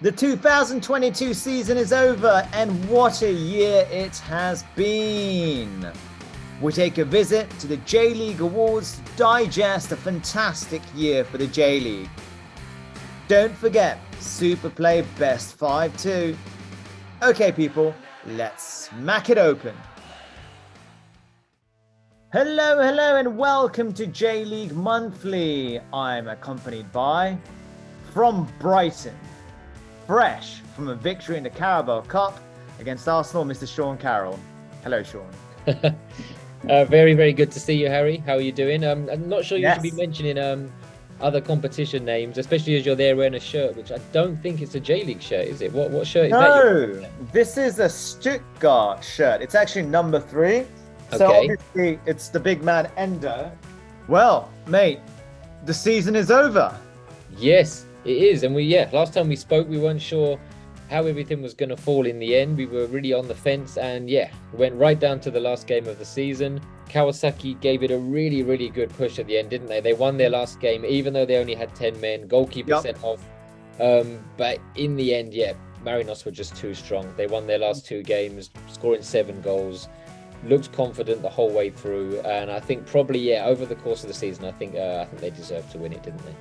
The 2022 season is over, and what a year it has been. We take a visit to the J.League Awards to digest a fantastic year for the J-League. Don't forget, Super Play Best 5 too. Okay people, let's smack it open. Hello and welcome to J-League Monthly. I'm accompanied by, from Brighton, fresh from a victory in the Carabao Cup against Arsenal, Mr. Sean Carroll. Hello, Sean. Very, very good to see you, Harry. How are you doing? I'm not sure you should be Yes. mentioning other competition names, especially as you're there wearing a shirt, which I don't think it's a J-League shirt, is it? What shirt is that? No, this is a Stuttgart shirt. It's actually number 3. So Okay. obviously it's the big man Endo. Well, mate, the season is over. Yes, it is. And last time we spoke, we weren't sure how everything was going to fall in the end. We were really on the fence, and we went right down to the last game of the season. Kawasaki gave it a really, really good push at the end, didn't they? They won their last game, even though they only had 10 men. Goalkeeper sent off. But in the end, Marinos were just too strong. They won their last 2 games, scoring 7 goals. Looked confident the whole way through, and I think probably over the course of the season, I think they deserved to win it, didn't they?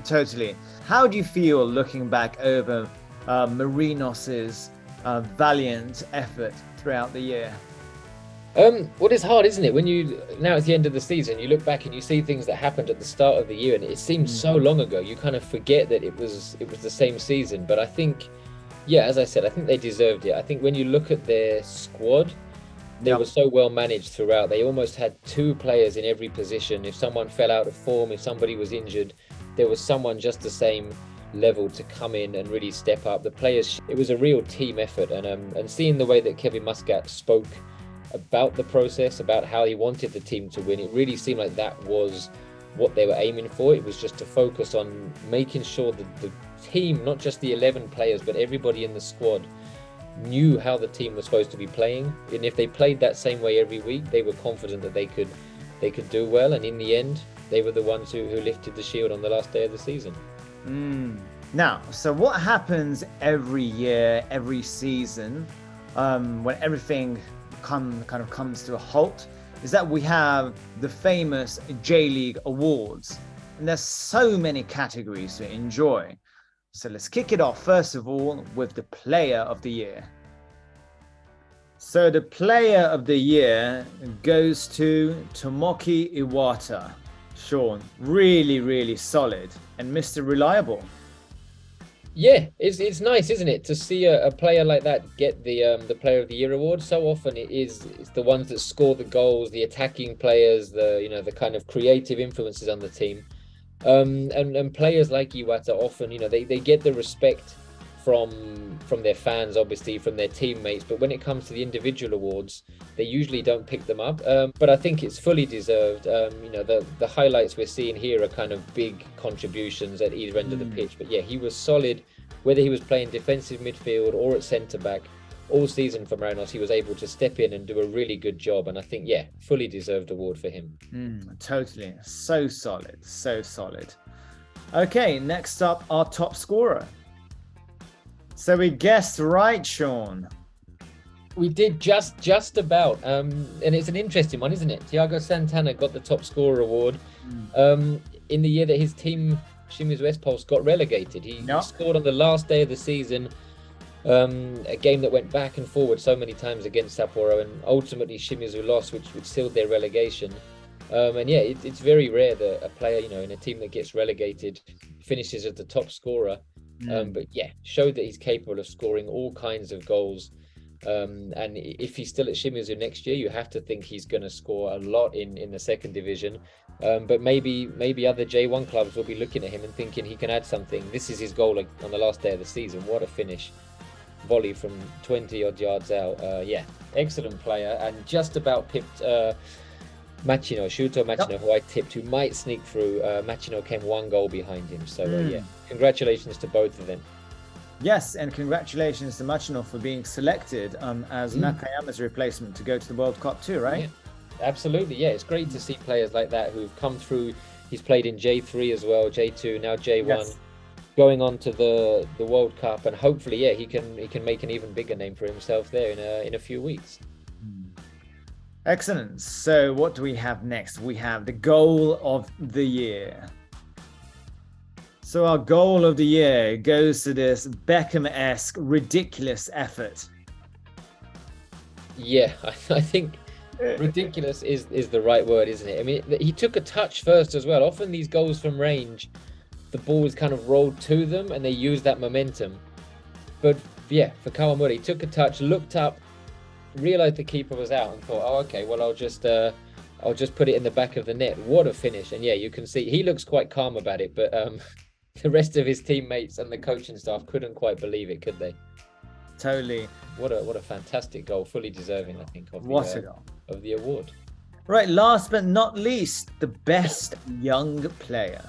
Totally. How do you feel looking back over Marinos's valiant effort throughout the year? Well, it's hard, isn't it? When now at the end of the season, you look back and you see things that happened at the start of the year, and it seems so long ago. You kind of forget that it was the same season. But I think, as I said, I think they deserved it. I think when you look at their squad, they were so well managed throughout. They almost had 2 players in every position. If someone fell out of form, if somebody was injured, there was someone just the same level to come in and really step up. The players, it was a real team effort, and seeing the way that Kevin Muscat spoke about the process, about how he wanted the team to win, it really seemed like that was what they were aiming for. It was just to focus on making sure that the team, not just the 11 players, but everybody in the squad, knew how the team was supposed to be playing, and if they played that same way every week, they were confident that they could do well. And in the end, they were the ones who lifted the shield on the last day of the season. Now, so what happens every year, every season, when everything kind of comes to a halt, is that we have the famous J.League Awards, and there's so many categories to enjoy. So let's kick it off first of all with the Player of the Year. So the Player of the Year goes to Tomoki Iwata. Sean, really, really solid, and Mr. Reliable. Yeah, it's nice, isn't it, to see a player like that get the Player of the Year award. So often it's the ones that score the goals, the attacking players, the kind of creative influences on the team. And players like Iwata often, they get the respect from their fans, obviously, from their teammates, but when it comes to the individual awards, they usually don't pick them up. But I think it's fully deserved. The highlights we're seeing here are kind of big contributions at either end of the pitch. But he was solid, whether he was playing defensive midfield or at centre back. All season for Marinos, he was able to step in and do a really good job, and I think fully deserved award for him. Totally, so solid, so solid. Okay, next up, our top scorer. So we guessed right, Sean. We did just about, and it's an interesting one, isn't it? Thiago Santana got the top scorer award in the year that his team, Shimizu S-Pulse, got relegated. He scored on the last day of the season. A game that went back and forward so many times against Sapporo, and ultimately Shimizu lost, which sealed their relegation. It's very rare that a player, in a team that gets relegated finishes as the top scorer. But showed that he's capable of scoring all kinds of goals. And if he's still at Shimizu next year, you have to think he's going to score a lot in the second division. But maybe other J1 clubs will be looking at him and thinking he can add something. This is his goal on the last day of the season. What a finish. Volley from 20 odd yards out. Excellent player, and just about pipped Shuto Machino, who I tipped, who might sneak through. Machino came 1 goal behind him. So congratulations to both of them. Yes, and congratulations to Machino for being selected as Nakayama's replacement to go to the World Cup too, right? Yeah, absolutely, it's great to see players like that who've come through. He's played in J3 as well, J2, now J1. Yes. going on to the World Cup, and hopefully, yeah, he can make an even bigger name for himself there in a few weeks. Excellent. So what do we have next? We have the goal of the year. So our goal of the year goes to this Beckham-esque ridiculous effort. Yeah, I think ridiculous is the right word, isn't it? I mean, he took a touch first as well. Often these goals from range, the ball is kind of rolled to them and they use that momentum. But yeah, for Kawamura, he took a touch, looked up, realized the keeper was out, and thought, oh, okay, well, I'll just put it in the back of the net. What a finish. And yeah, you can see he looks quite calm about it, but the rest of his teammates and the coaching staff couldn't quite believe it, could they? Totally. What a fantastic goal, fully deserving, I think, of the award. Right, last but not least, the best young player.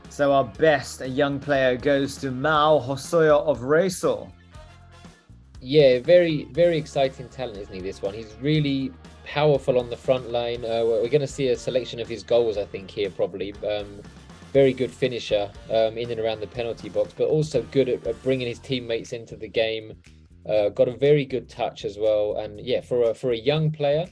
So our best young player goes to Mao Hosoya of Reysol. Yeah, very, very exciting talent, isn't he, this one? He's really powerful on the front line. We're going to see a selection of his goals, I think, here probably. Very good finisher in and around the penalty box, but also good at bringing his teammates into the game. Got a very good touch as well. And yeah, for a young player,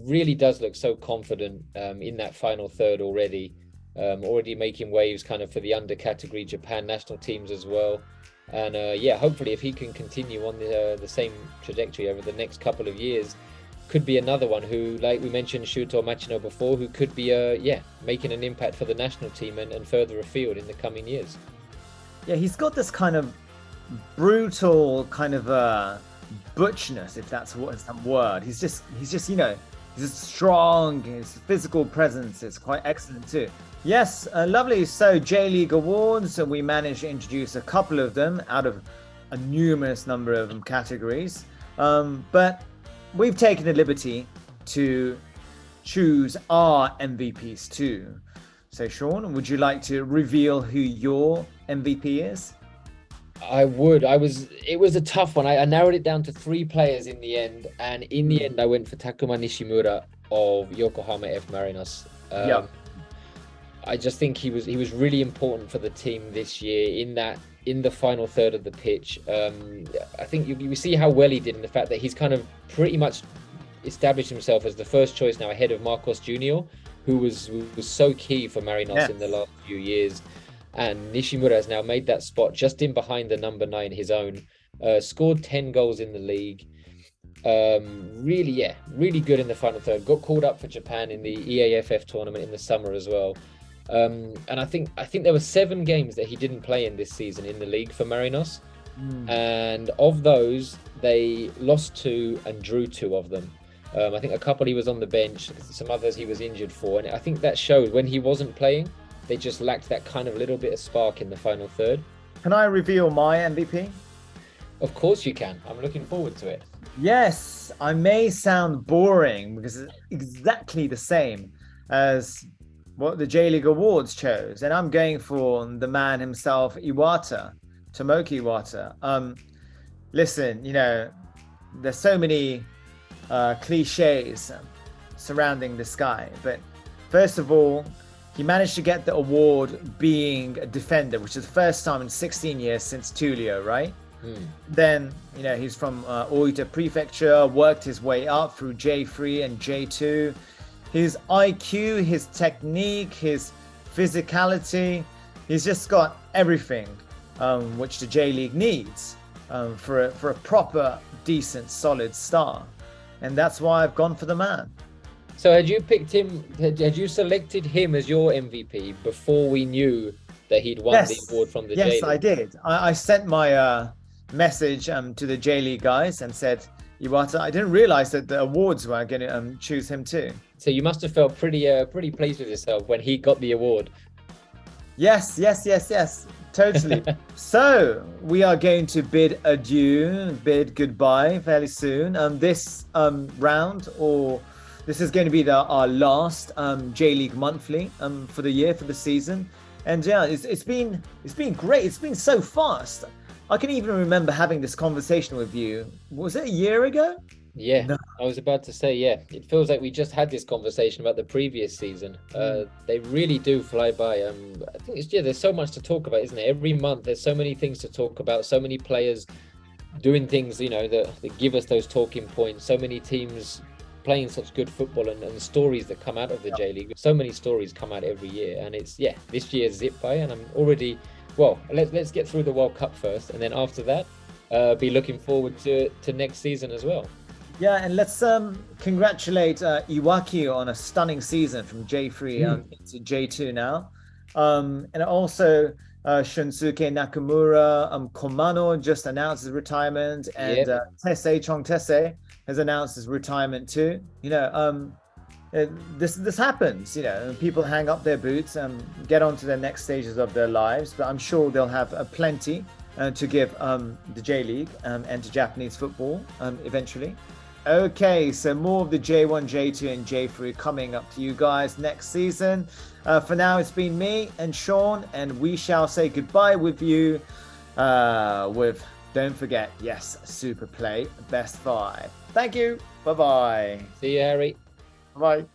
really does look so confident in that final third already. Already making waves kind of for the under category Japan national teams as well. And yeah, hopefully if he can continue on the same trajectory over the next couple of years, could be another one who, like we mentioned Shuto Machino before, who could be making an impact for the national team and further afield in the coming years. Yeah, he's got this kind of brutal kind of butchness, if that's some word. He's just he's strong. His physical presence is quite excellent too. Yes, lovely. So J.League Awards, we managed to introduce a couple of them out of a numerous number of categories. But we've taken the liberty to choose our MVPs too. So Sean, would you like to reveal who your MVP is? I would. It was a tough one. I narrowed it down to 3 players in the end, and in the end I went for Takuma Nishimura of Yokohama F. Marinos. I just think he was really important for the team this year in the final third of the pitch. I think you see how well he did in the fact that he's kind of pretty much established himself as the first choice now ahead of Marcos Jr., who was so key for Marinos in the last few years. And Nishimura has now made that spot just in behind the number 9, his own. Scored 10 goals in the league. Really good in the final third. Got called up for Japan in the EAFF tournament in the summer as well. And I think there were 7 games that he didn't play in this season in the league for Marinos. And of those, they lost 2 and drew 2 of them. I think a couple he was on the bench, some others he was injured for. And I think that shows when he wasn't playing, they just lacked that kind of little bit of spark in the final third. Can I reveal my MVP? Of course you can. I'm looking forward to it. Yes, I may sound boring because it's exactly the same as what the J.League Awards chose. And I'm going for the man himself, Iwata, Tomoki Iwata. Listen, there's so many cliches surrounding this guy. But first of all, he managed to get the award being a defender, which is the first time in 16 years since Tullio, right? Then, he's from Oita Prefecture, worked his way up through J3 and J2. His IQ, his technique, his physicality, he's just got everything which the J-League needs for a proper, decent, solid star. And that's why I've gone for the man. So had you selected him as your MVP before we knew that he'd won the award from the J-League? Yes, I did. I sent my message to the J-League guys and said, Iwata, I didn't realize that the awards were going to choose him too. So you must have felt pretty pleased with yourself when he got the award. Yes, totally. So we are going to bid goodbye fairly soon. This round, or this is going to be our last J-League monthly for the year, for the season. And yeah, it's been great. It's been so fast. I can even remember having this conversation with you. Was it a year ago? Yeah, No. I was about to say, yeah, it feels like we just had this conversation about the previous season. They really do fly by. I think it's, yeah, there's so much to talk about, isn't it? Every month there's so many things to talk about, so many players doing things, that give us those talking points, so many teams playing such good football and stories that come out of the J League. So many stories come out every year, and it's, yeah, this year's zip by, and I'm already, well, let's get through the World Cup first, and then after that, be looking forward to next season as well. Yeah, and let's congratulate Iwaki on a stunning season from J3 into J2 now. And also Shunsuke Nakamura, Komano just announced his retirement, and Yep. Tese Chong Tese has announced his retirement too. This happens. People hang up their boots and get on to the next stages of their lives, but I'm sure they'll have plenty to give the J League and to Japanese football eventually. Okay, so more of the J1, J2, and J3 coming up to you guys next season. For now, it's been me and Sean, and we shall say goodbye with you with, don't forget, yes, Super Play Best 5. Thank you. Bye-bye. See you, Harry. Bye.